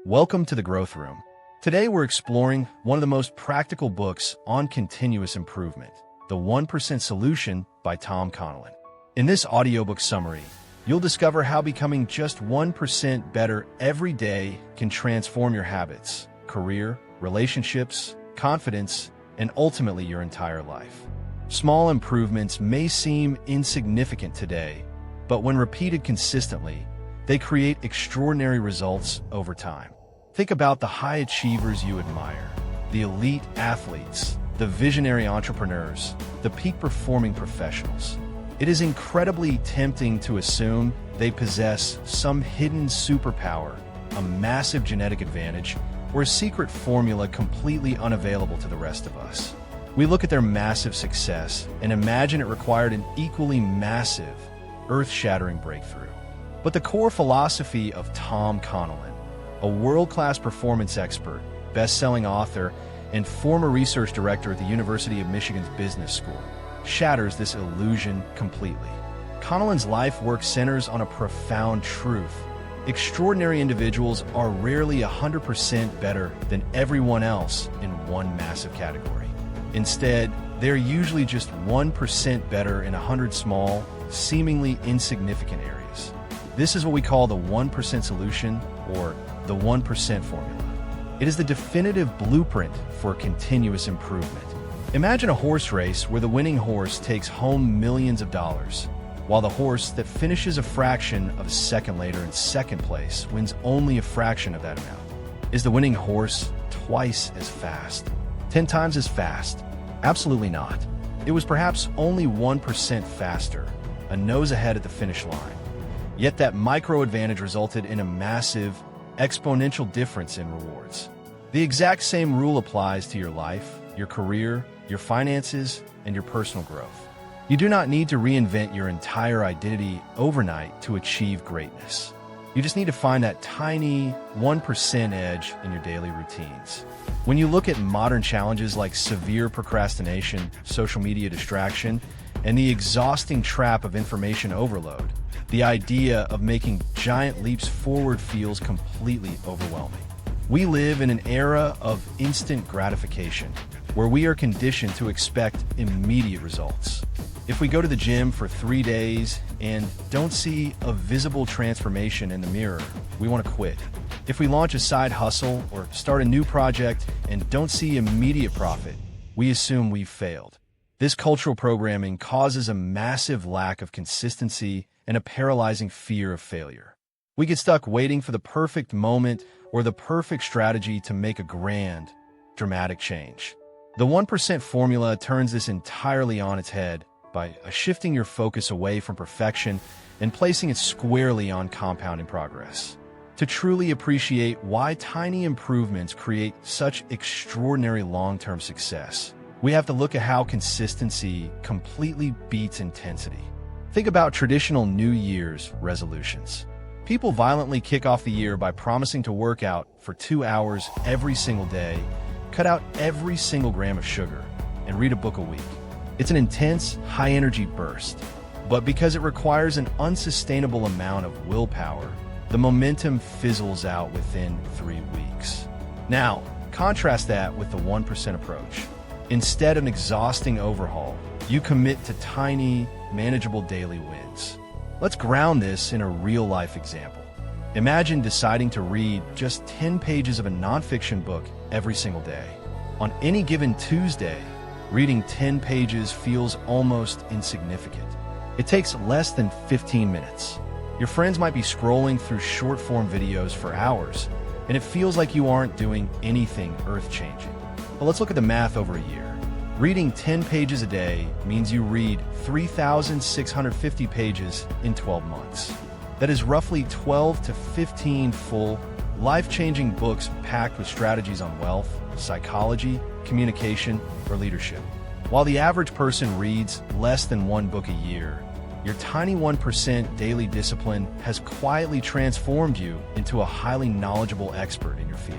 Welcome to the Growth Room. Today we're exploring one of the most practical books on continuous improvement, The 1% Solution by Tom Connellan. In this audiobook summary, you'll discover how becoming just 1% better every day can transform your habits, career, relationships, confidence, and ultimately your entire life. Small improvements may seem insignificant today, but when repeated consistently, they create extraordinary results over time. Think about the high achievers you admire, the elite athletes, the visionary entrepreneurs, the peak-performing professionals. It is incredibly tempting to assume they possess some hidden superpower, a massive genetic advantage, or a secret formula completely unavailable to the rest of us. We look at their massive success and imagine it required an equally massive, earth-shattering breakthrough. But the core philosophy of Tom Connellan, a world-class performance expert, best-selling author, and former research director at the University of Michigan's Business School, shatters this illusion completely. Connellan's life work centers on a profound truth. Extraordinary individuals are rarely 100% better than everyone else in one massive category. Instead, they're usually just 1% better in 100 small, seemingly insignificant areas. This is what we call the 1% solution, or the 1% formula. It is the definitive blueprint for continuous improvement. Imagine a horse race where the winning horse takes home millions of dollars, while the horse that finishes a fraction of a second later in second place wins only a fraction of that amount. Is the winning horse twice as fast? 10 times as fast? Absolutely not. It was perhaps only 1% faster, a nose ahead at the finish line. Yet that micro advantage resulted in a massive, exponential difference in rewards. The exact same rule applies to your life, your career, your finances, and your personal growth. You do not need to reinvent your entire identity overnight to achieve greatness. You just need to find that tiny 1% edge in your daily routines. When you look at modern challenges like severe procrastination, social media distraction, and the exhausting trap of information overload, the idea of making giant leaps forward feels completely overwhelming. We live in an era of instant gratification, where we are conditioned to expect immediate results. If we go to the gym for 3 days and don't see a visible transformation in the mirror, we want to quit. If we launch a side hustle or start a new project and don't see immediate profit, we assume we've failed. This cultural programming causes a massive lack of consistency and a paralyzing fear of failure. We get stuck waiting for the perfect moment or the perfect strategy to make a grand, dramatic change. The 1% formula turns this entirely on its head by shifting your focus away from perfection and placing it squarely on compounding progress. To truly appreciate why tiny improvements create such extraordinary long-term success, we have to look at how consistency completely beats intensity. Think about traditional New Year's resolutions. People violently kick off the year by promising to work out for 2 hours every single day, cut out every single gram of sugar, and read a book a week. It's an intense, high-energy burst, but because it requires an unsustainable amount of willpower, the momentum fizzles out within 3 weeks. Now, contrast that with the 1% approach. Instead of an exhausting overhaul, you commit to tiny, manageable daily wins. Let's ground this in a real-life example. Imagine deciding to read just 10 pages of a nonfiction book every single day. On any given Tuesday, reading 10 pages feels almost insignificant. It takes less than 15 minutes. Your friends might be scrolling through short-form videos for hours, and it feels like you aren't doing anything earth-changing. But let's look at the math over a year. Reading 10 pages a day means you read 3,650 pages in 12 months. That is roughly 12 to 15 full, life-changing books packed with strategies on wealth, psychology, communication, or leadership. While the average person reads less than 1 book a year, your tiny 1% daily discipline has quietly transformed you into a highly knowledgeable expert in your field.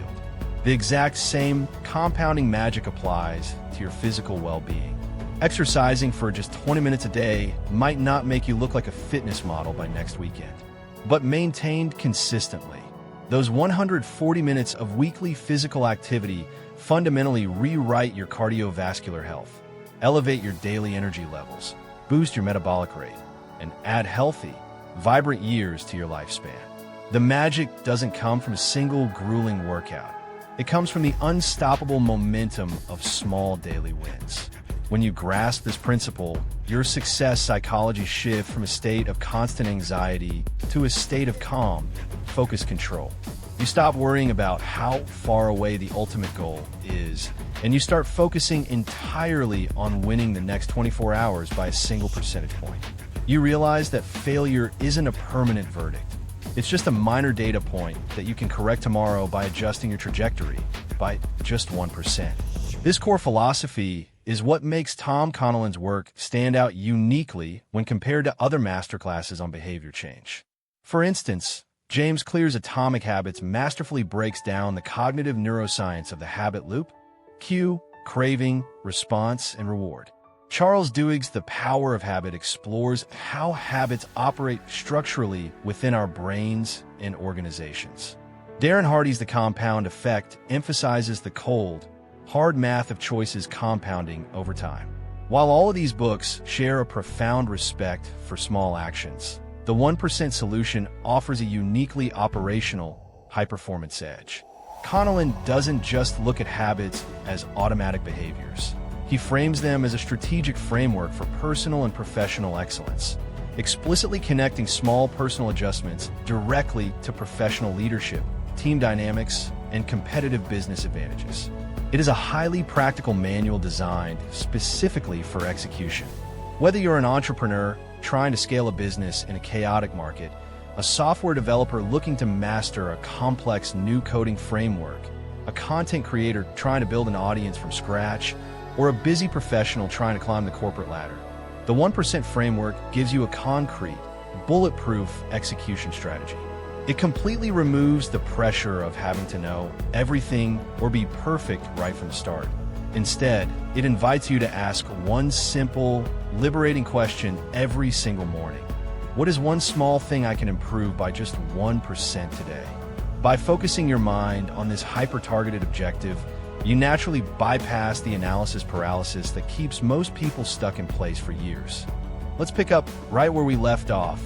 The exact same compounding magic applies to your physical well-being. Exercising for just 20 minutes a day might not make you look like a fitness model by next weekend, but maintained consistently, Those 140 minutes of weekly physical activity fundamentally rewrite your cardiovascular health, elevate your daily energy levels, boost your metabolic rate, and add healthy, vibrant years to your lifespan. The magic doesn't come from a single grueling workout. It comes from the unstoppable momentum of small daily wins. When you grasp this principle, your success psychology shifts from a state of constant anxiety to a state of calm, focused control. You stop worrying about how far away the ultimate goal is, and you start focusing entirely on winning the next 24 hours by a single percentage point. You realize that failure isn't a permanent verdict. It's just a minor data point that you can correct tomorrow by adjusting your trajectory by just 1%. This core philosophy is what makes Tom Connellan's work stand out uniquely when compared to other masterclasses on behavior change. For instance, James Clear's Atomic Habits masterfully breaks down the cognitive neuroscience of the habit loop: cue, craving, response, and reward. Charles Duhigg's The Power of Habit explores how habits operate structurally within our brains and organizations. Darren Hardy's The Compound Effect emphasizes the cold, hard math of choices compounding over time. While all of these books share a profound respect for small actions, the 1% Solution offers a uniquely operational, high-performance edge. Connellan doesn't just look at habits as automatic behaviors. He frames them as a strategic framework for personal and professional excellence, explicitly connecting small personal adjustments directly to professional leadership, team dynamics, and competitive business advantages. It is a highly practical manual designed specifically for execution. Whether you're an entrepreneur trying to scale a business in a chaotic market, a software developer looking to master a complex new coding framework, a content creator trying to build an audience from scratch, or a busy professional trying to climb the corporate ladder, the 1% framework gives you a concrete, bulletproof execution strategy. It completely removes the pressure of having to know everything or be perfect right from the start. Instead, it invites you to ask one simple, liberating question every single morning. What is one small thing I can improve by just 1% today? By focusing your mind on this hyper-targeted objective, you naturally bypass the analysis paralysis that keeps most people stuck in place for years. Let's pick up right where we left off,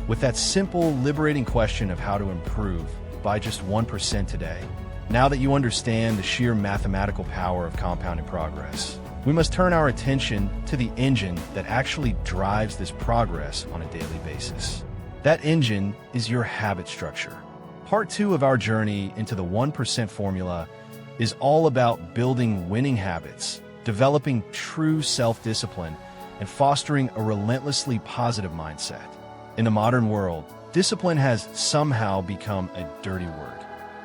with that simple, liberating question of how to improve by just 1% today. Now that you understand the sheer mathematical power of compounding progress, we must turn our attention to the engine that actually drives this progress on a daily basis. That engine is your habit structure. Part 2 of our journey into the 1% formula is all about building winning habits, developing true self-discipline, and fostering a relentlessly positive mindset. In the modern world, discipline has somehow become a dirty word.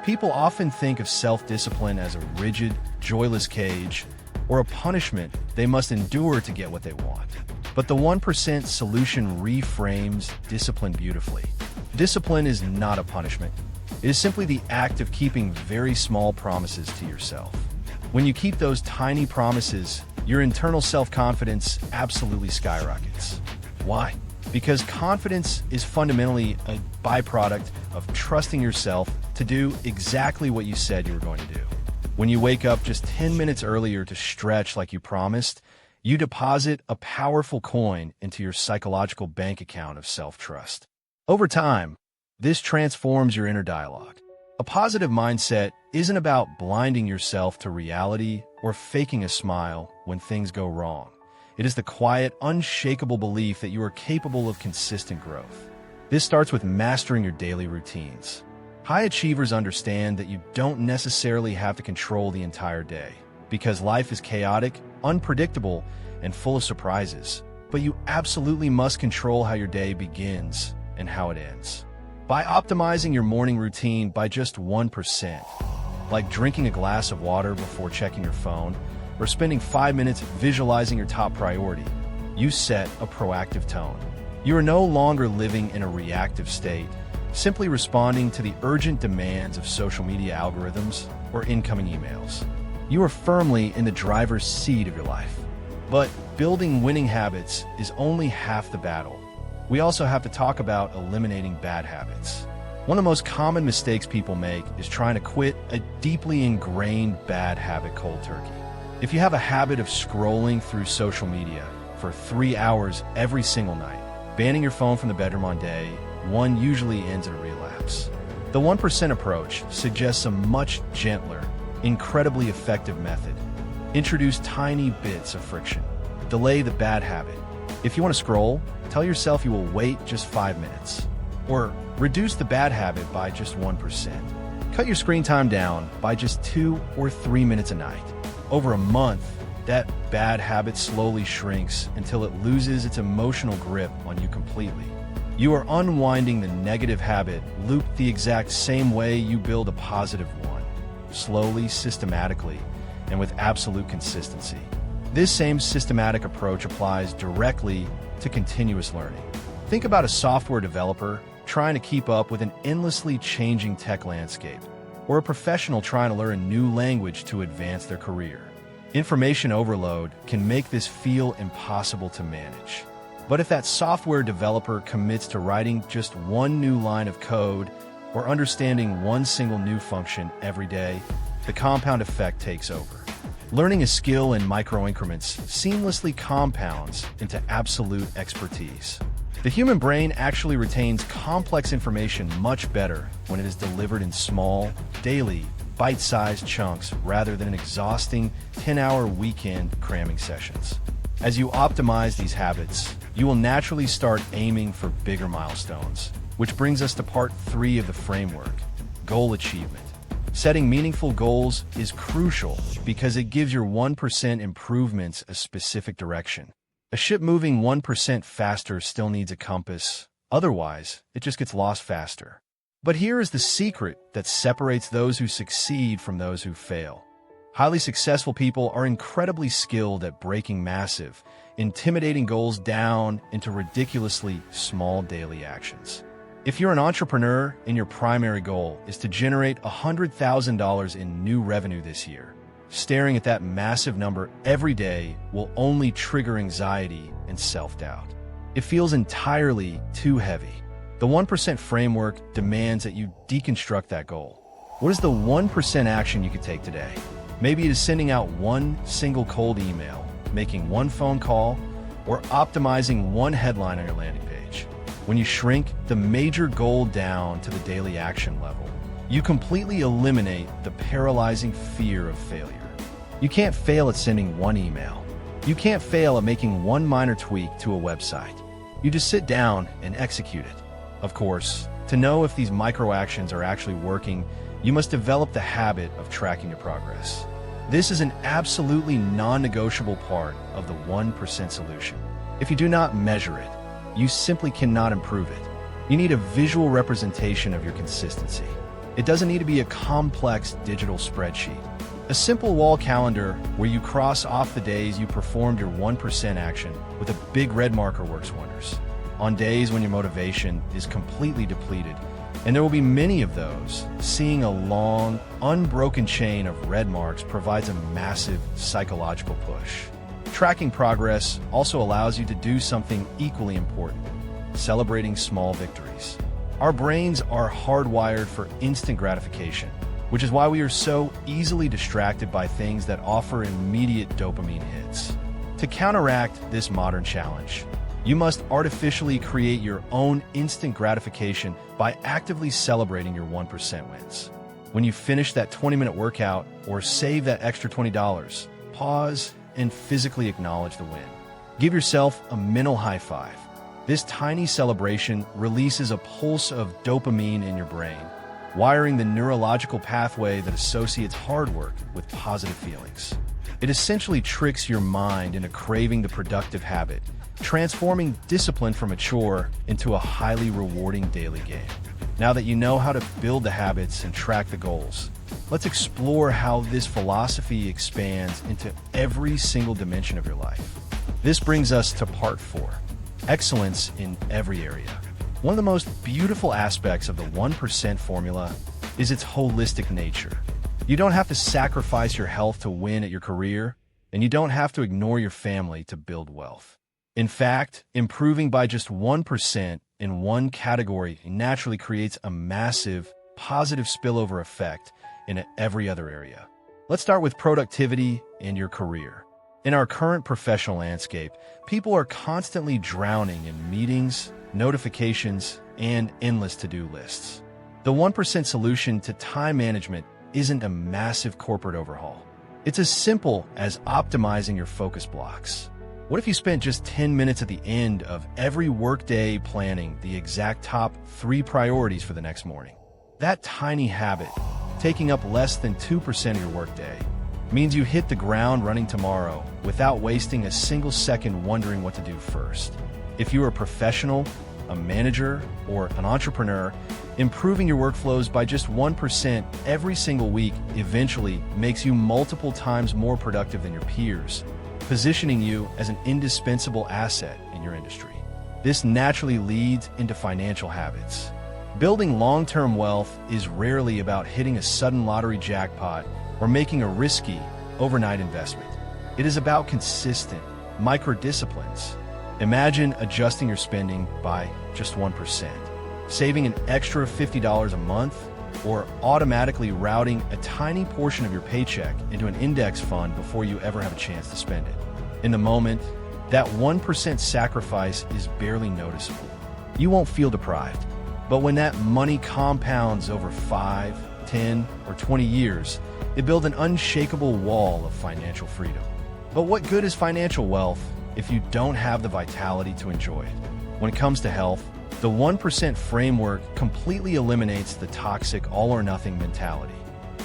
People often think of self-discipline as a rigid, joyless cage, or a punishment they must endure to get what they want. But the 1% Solution reframes discipline beautifully. Discipline is not a punishment. It is simply the act of keeping very small promises to yourself. When you keep those tiny promises, your internal self-confidence absolutely skyrockets. Why? Because confidence is fundamentally a byproduct of trusting yourself to do exactly what you said you were going to do. When you wake up just 10 minutes earlier to stretch like you promised, you deposit a powerful coin into your psychological bank account of self-trust. Over time, this transforms your inner dialogue. A positive mindset isn't about blinding yourself to reality or faking a smile when things go wrong. It is the quiet, unshakable belief that you are capable of consistent growth. This starts with mastering your daily routines. High achievers understand that you don't necessarily have to control the entire day, because life is chaotic, unpredictable, and full of surprises. But you absolutely must control how your day begins and how it ends. By optimizing your morning routine by just 1%, like drinking a glass of water before checking your phone, or spending 5 minutes visualizing your top priority, you set a proactive tone. You are no longer living in a reactive state, simply responding to the urgent demands of social media algorithms or incoming emails. You are firmly in the driver's seat of your life. But building winning habits is only half the battle. We also have to talk about eliminating bad habits. One of the most common mistakes people make is trying to quit a deeply ingrained bad habit cold turkey. If you have a habit of scrolling through social media for 3 hours every single night, banning your phone from the bedroom on day one usually ends in a relapse. The 1% approach suggests a much gentler, incredibly effective method. Introduce tiny bits of friction. Delay the bad habit. If you want to scroll, tell yourself you will wait just 5 minutes. Or reduce the bad habit by just 1%. Cut your screen time down by just 2 or 3 minutes a night. Over a month, that bad habit slowly shrinks until it loses its emotional grip on you completely. You are unwinding the negative habit loop the exact same way you build a positive one, slowly, systematically, and with absolute consistency. This same systematic approach applies directly to continuous learning. Think about a software developer trying to keep up with an endlessly changing tech landscape, or a professional trying to learn a new language to advance their career. Information overload can make this feel impossible to manage. But if that software developer commits to writing just one new line of code or understanding one single new function every day, the compound effect takes over. Learning a skill in micro increments seamlessly compounds into absolute expertise. The human brain actually retains complex information much better when it is delivered in small, daily, bite-sized chunks rather than exhausting 10-hour weekend cramming sessions. As you optimize these habits, you will naturally start aiming for bigger milestones, which brings us to part 3 of the framework, goal achievement. Setting meaningful goals is crucial because it gives your 1% improvements a specific direction. A ship moving 1% faster still needs a compass, otherwise it just gets lost faster. But here is the secret that separates those who succeed from those who fail. Highly successful people are incredibly skilled at breaking massive, intimidating goals down into ridiculously small daily actions. If you're an entrepreneur and your primary goal is to generate $100,000 in new revenue this year, staring at that massive number every day will only trigger anxiety and self-doubt. It feels entirely too heavy. The 1% framework demands that you deconstruct that goal. What is the 1% action you could take today? Maybe it is sending out one single cold email, making one phone call, or optimizing one headline on your landing page. When you shrink the major goal down to the daily action level, you completely eliminate the paralyzing fear of failure. You can't fail at sending one email. You can't fail at making one minor tweak to a website. You just sit down and execute it. Of course, to know if these micro actions are actually working, you must develop the habit of tracking your progress. This is an absolutely non-negotiable part of the 1% solution. If you do not measure it, you simply cannot improve it. You need a visual representation of your consistency. It doesn't need to be a complex digital spreadsheet. A simple wall calendar where you cross off the days you performed your 1% action with a big red marker works wonders. On days when your motivation is completely depleted, and there will be many of those, seeing a long, unbroken chain of red marks provides a massive psychological push. Tracking progress also allows you to do something equally important, celebrating small victories. Our brains are hardwired for instant gratification, which is why we are so easily distracted by things that offer immediate dopamine hits. To counteract this modern challenge, you must artificially create your own instant gratification by actively celebrating your 1% wins. When you finish that 20-minute workout or save that extra $20, pause and physically acknowledge the win. Give yourself a mental high five. This tiny celebration releases a pulse of dopamine in your brain, wiring the neurological pathway that associates hard work with positive feelings. It essentially tricks your mind into craving the productive habit, transforming discipline from a chore into a highly rewarding daily game. Now that you know how to build the habits and track the goals, let's explore how this philosophy expands into every single dimension of your life. This brings us to part 4, excellence in every area. One of the most beautiful aspects of the 1% formula is its holistic nature. You don't have to sacrifice your health to win at your career, and you don't have to ignore your family to build wealth. In fact, improving by just 1% in one category naturally creates a massive, positive spillover effect in every other area. Let's start with productivity and your career. In our current professional landscape, people are constantly drowning in meetings, notifications, and endless to-do lists. The 1% solution to time management isn't a massive corporate overhaul. It's as simple as optimizing your focus blocks. What if you spent just 10 minutes at the end of every workday planning the exact top 3 priorities for the next morning? That tiny habit, taking up less than 2% of your workday, means you hit the ground running tomorrow without wasting a single second wondering what to do first. If you're a professional, a manager, or an entrepreneur, improving your workflows by just 1% every single week eventually makes you multiple times more productive than your peers, positioning you as an indispensable asset in your industry. This naturally leads into financial habits. Building long-term wealth is rarely about hitting a sudden lottery jackpot or making a risky, overnight investment. It is about consistent, micro-disciplines. Imagine adjusting your spending by just 1%, saving an extra $50 a month, or automatically routing a tiny portion of your paycheck into an index fund before you ever have a chance to spend it. In the moment, that 1% sacrifice is barely noticeable. You won't feel deprived. But when that money compounds over 5, 10, or 20 years, it builds an unshakable wall of financial freedom. But what good is financial wealth if you don't have the vitality to enjoy it? When it comes to health, the 1% framework completely eliminates the toxic all-or-nothing mentality.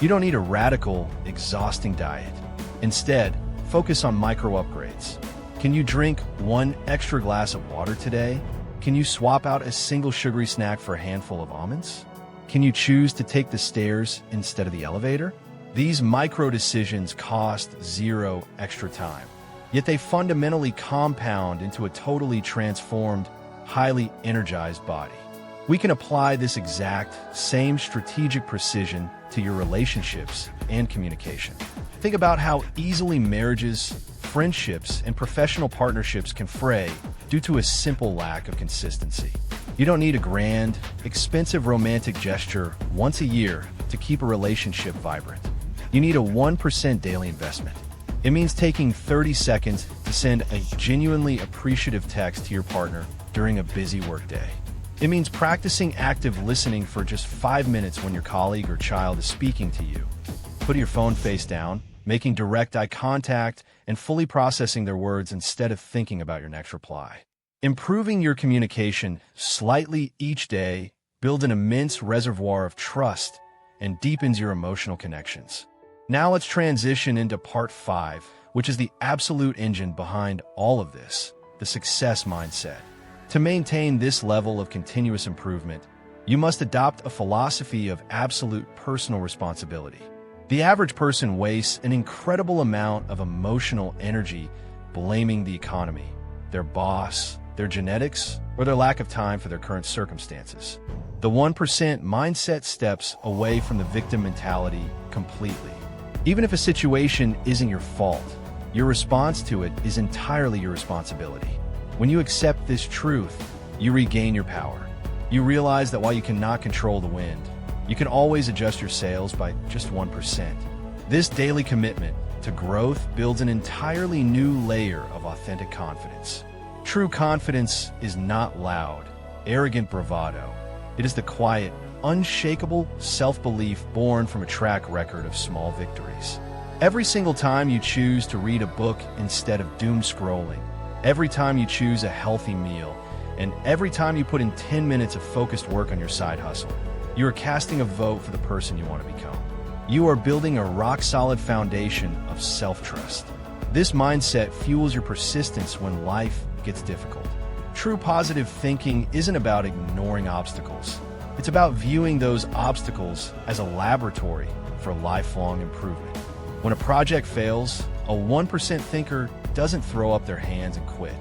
You don't need a radical, exhausting diet. Instead, focus on micro-upgrades. Can you drink 1 extra glass of water today? Can you swap out a single sugary snack for a handful of almonds? Can you choose to take the stairs instead of the elevator? These micro-decisions cost 0 extra time, yet they fundamentally compound into a totally transformed, highly energized body. We can apply this exact same strategic precision to your relationships and communication. Think about how easily marriages, friendships, and professional partnerships can fray due to a simple lack of consistency. You don't need a grand, expensive romantic gesture once a year to keep a relationship vibrant. You need a 1% daily investment. It means taking 30 seconds to send a genuinely appreciative text to your partner during a busy workday. It means practicing active listening for just 5 minutes when your colleague or child is speaking to you. Put your phone face down, making direct eye contact, and fully processing their words instead of thinking about your next reply. Improving your communication slightly each day builds an immense reservoir of trust and deepens your emotional connections. Now let's transition into part 5, which is the absolute engine behind all of this, the success mindset. To maintain this level of continuous improvement, you must adopt a philosophy of absolute personal responsibility. The average person wastes an incredible amount of emotional energy blaming the economy, their boss, their genetics, or their lack of time for their current circumstances. The 1% mindset steps away from the victim mentality completely. Even if a situation isn't your fault, your response to it is entirely your responsibility. When you accept this truth, you regain your power. You realize that while you cannot control the wind, you can always adjust your sails by just 1%. This daily commitment to growth builds an entirely new layer of authentic confidence. True confidence is not loud, arrogant bravado. It is the quiet, unshakable self-belief born from a track record of small victories. Every single time you choose to read a book instead of doom scrolling, every time you choose a healthy meal, and every time you put in 10 minutes of focused work on your side hustle, you are casting a vote for the person you want to become. You are building a rock-solid foundation of self-trust. This mindset fuels your persistence when life gets difficult. True positive thinking isn't about ignoring obstacles. It's about viewing those obstacles as a laboratory for lifelong improvement. When a project fails, a 1% thinker doesn't throw up their hands and quit.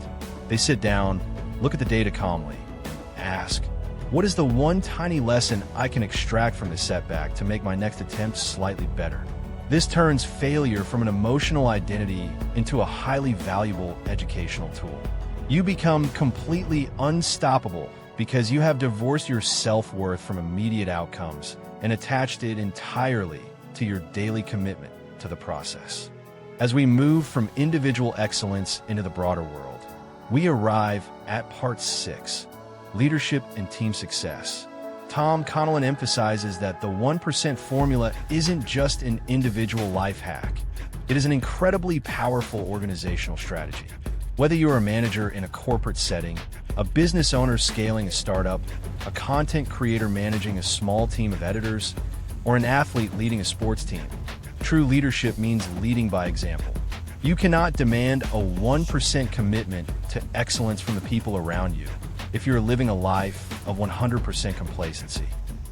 They sit down, look at the data calmly, and ask, what is the one tiny lesson I can extract from this setback to make my next attempt slightly better? This turns failure from an emotional identity into a highly valuable educational tool. You become completely unstoppable because you have divorced your self-worth from immediate outcomes and attached it entirely to your daily commitment to the process. As we move from individual excellence into the broader world, we arrive at Part 6, Leadership and Team Success. Tom Connellan emphasizes that the 1% formula isn't just an individual life hack. It is an incredibly powerful organizational strategy. Whether you are a manager in a corporate setting, a business owner scaling a startup, a content creator managing a small team of editors, or an athlete leading a sports team, true leadership means leading by example. You cannot demand a 1% commitment to excellence from the people around you if you're living a life of 100% complacency.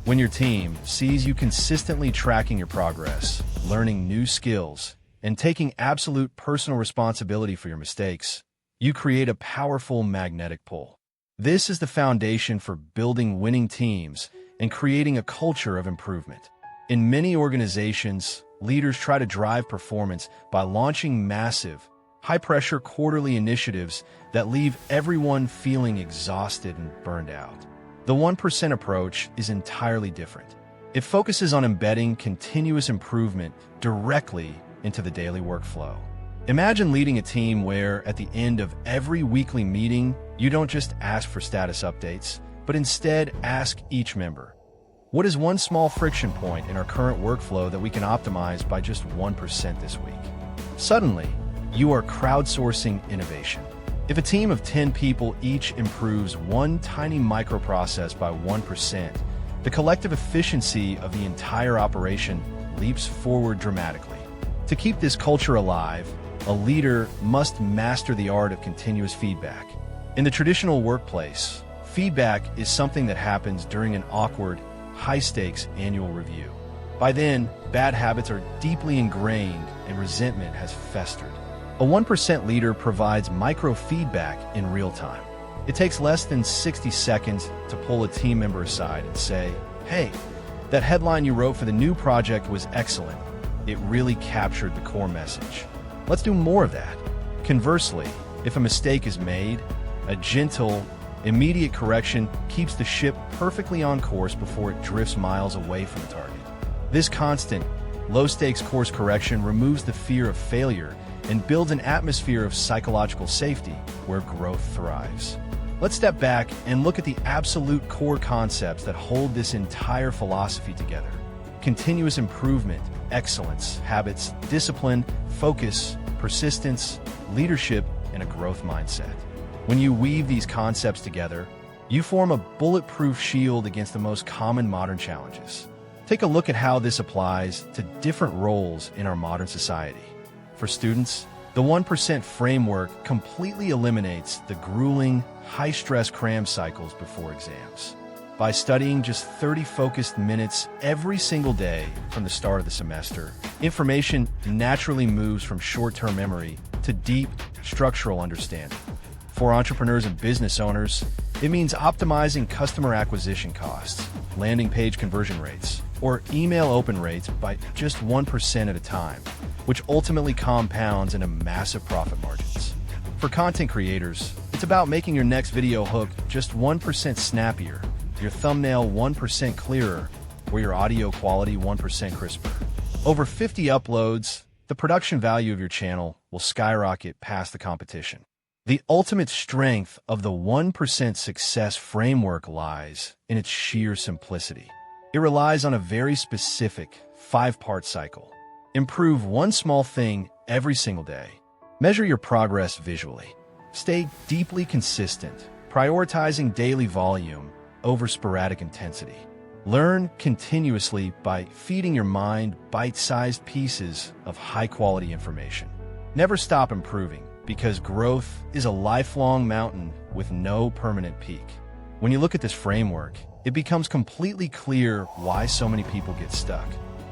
When your team sees you consistently tracking your progress, learning new skills, and taking absolute personal responsibility for your mistakes, you create a powerful magnetic pull. This is the foundation for building winning teams and creating a culture of improvement. In many organizations, leaders try to drive performance by launching massive, high-pressure quarterly initiatives that leave everyone feeling exhausted and burned out. The 1% approach is entirely different. It focuses on embedding continuous improvement directly into the daily workflow. Imagine leading a team where, at the end of every weekly meeting, you don't just ask for status updates, but instead ask each member, what is one small friction point in our current workflow that we can optimize by just 1% this week? Suddenly, you are crowdsourcing innovation. If a team of 10 people each improves one tiny microprocess by 1%, the collective efficiency of the entire operation leaps forward dramatically. To keep this culture alive, a leader must master the art of continuous feedback. In the traditional workplace, feedback is something that happens during an awkward, high-stakes annual review. By then, bad habits are deeply ingrained and resentment has festered. A 1% leader provides micro-feedback in real time. It takes less than 60 seconds to pull a team member aside and say, hey, that headline you wrote for the new project was excellent. It really captured the core message. Let's do more of that. Conversely, if a mistake is made, a gentle, immediate correction keeps the ship perfectly on course before it drifts miles away from the target. This constant, low-stakes course correction removes the fear of failure and builds an atmosphere of psychological safety where growth thrives. Let's step back and look at the absolute core concepts that hold this entire philosophy together. Continuous improvement, excellence, habits, discipline, focus, persistence, leadership, and a growth mindset. When you weave these concepts together, you form a bulletproof shield against the most common modern challenges. Take a look at how this applies to different roles in our modern society. For students, the 1% framework completely eliminates the grueling, high-stress cram cycles before exams. By studying just 30 focused minutes every single day from the start of the semester, information naturally moves from short-term memory to deep, structural understanding. For entrepreneurs and business owners, it means optimizing customer acquisition costs, landing page conversion rates, or email open rates by just 1% at a time, which ultimately compounds into massive profit margins. For content creators, it's about making your next video hook just 1% snappier, your thumbnail 1% clearer, or your audio quality 1% crisper. Over 50 uploads, the production value of your channel will skyrocket past the competition. The ultimate strength of the 1% success framework lies in its sheer simplicity. It relies on a very specific 5-part cycle. Improve one small thing every single day. Measure your progress visually. Stay deeply consistent, prioritizing daily volume over sporadic intensity. Learn continuously by feeding your mind bite-sized pieces of high-quality information. Never stop improving, because growth is a lifelong mountain with no permanent peak. When you look at this framework, it becomes completely clear why so many people get stuck.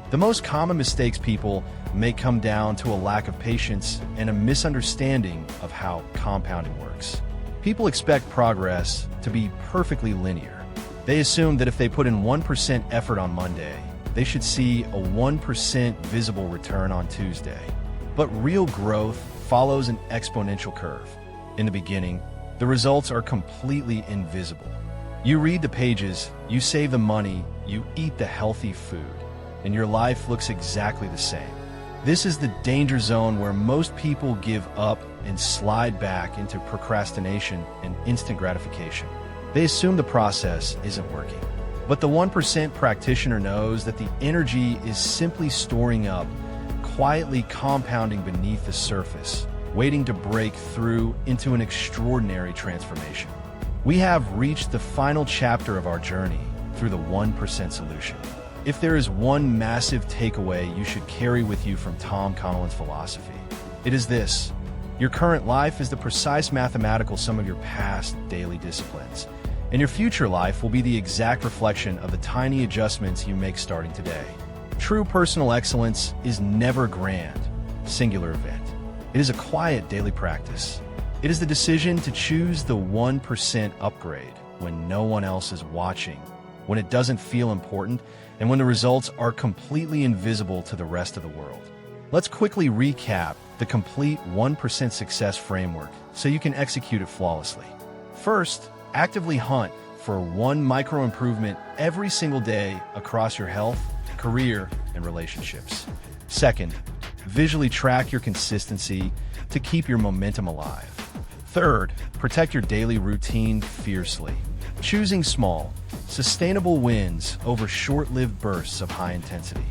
The most common mistakes people make come down to a lack of patience and a misunderstanding of how compounding works. People expect progress to be perfectly linear. They assume that if they put in 1% effort on Monday, they should see a 1% visible return on Tuesday. But real growth follows an exponential curve. In the beginning, the results are completely invisible. You read the pages, you save the money, you eat the healthy food, and your life looks exactly the same. This is the danger zone where most people give up and slide back into procrastination and instant gratification. They assume the process isn't working. But the 1% practitioner knows that the energy is simply storing up, quietly compounding beneath the surface, waiting to break through into an extraordinary transformation. We have reached the final chapter of our journey through the 1% solution. If there is one massive takeaway you should carry with you from Tom Connellan's philosophy, it is this: your current life is the precise mathematical sum of your past daily disciplines, and your future life will be the exact reflection of the tiny adjustments you make starting today. True personal excellence is never a grand, singular event. It is a quiet daily practice. It is the decision to choose the 1% upgrade when no one else is watching, when it doesn't feel important, and when the results are completely invisible to the rest of the world. Let's quickly recap the complete 1% success framework so you can execute it flawlessly. First, actively hunt for one micro improvement every single day across your health, career, and relationships. Second, visually track your consistency to keep your momentum alive. Third, protect your daily routine fiercely, choosing small, sustainable wins over short-lived bursts of high intensity.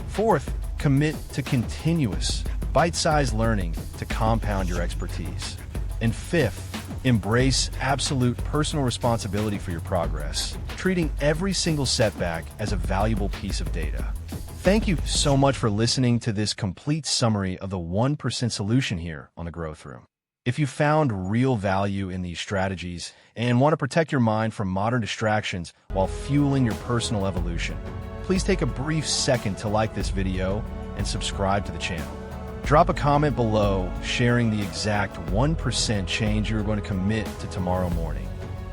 Fourth, commit to continuous, bite-sized learning to compound your expertise. And fifth, embrace absolute personal responsibility for your progress, treating every single setback as a valuable piece of data. Thank you so much for listening to this complete summary of the 1% solution here on the Growth Room. If you found real value in these strategies and want to protect your mind from modern distractions while fueling your personal evolution, please take a brief second to like this video and subscribe to the channel. Drop a comment below sharing the exact 1% change you are going to commit to tomorrow morning.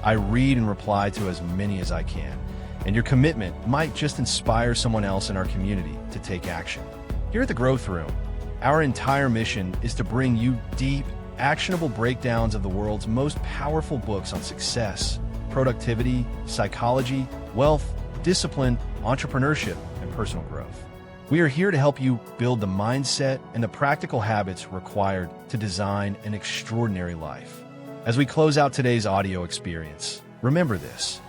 I read and reply to as many as I can, and your commitment might just inspire someone else in our community to take action. Here at the Growth Room, our entire mission is to bring you deep, actionable breakdowns of the world's most powerful books on success, productivity, psychology, wealth, discipline, entrepreneurship, and personal growth. We are here to help you build the mindset and the practical habits required to design an extraordinary life. As we close out today's audio experience, remember this: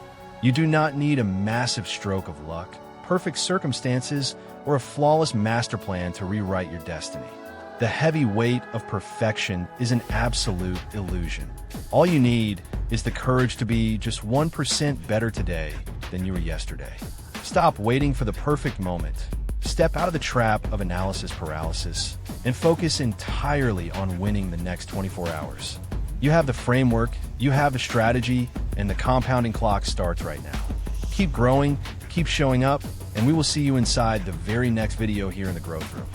you do not need a massive stroke of luck, perfect circumstances, or a flawless master plan to rewrite your destiny. The heavy weight of perfection is an absolute illusion. All you need is the courage to be just 1% better today than you were yesterday. Stop waiting for the perfect moment. Step out of the trap of analysis paralysis and focus entirely on winning the next 24 hours. You have the framework, you have the strategy, and the compounding clock starts right now. Keep growing, keep showing up, and we will see you inside the very next video here in the Growth Room.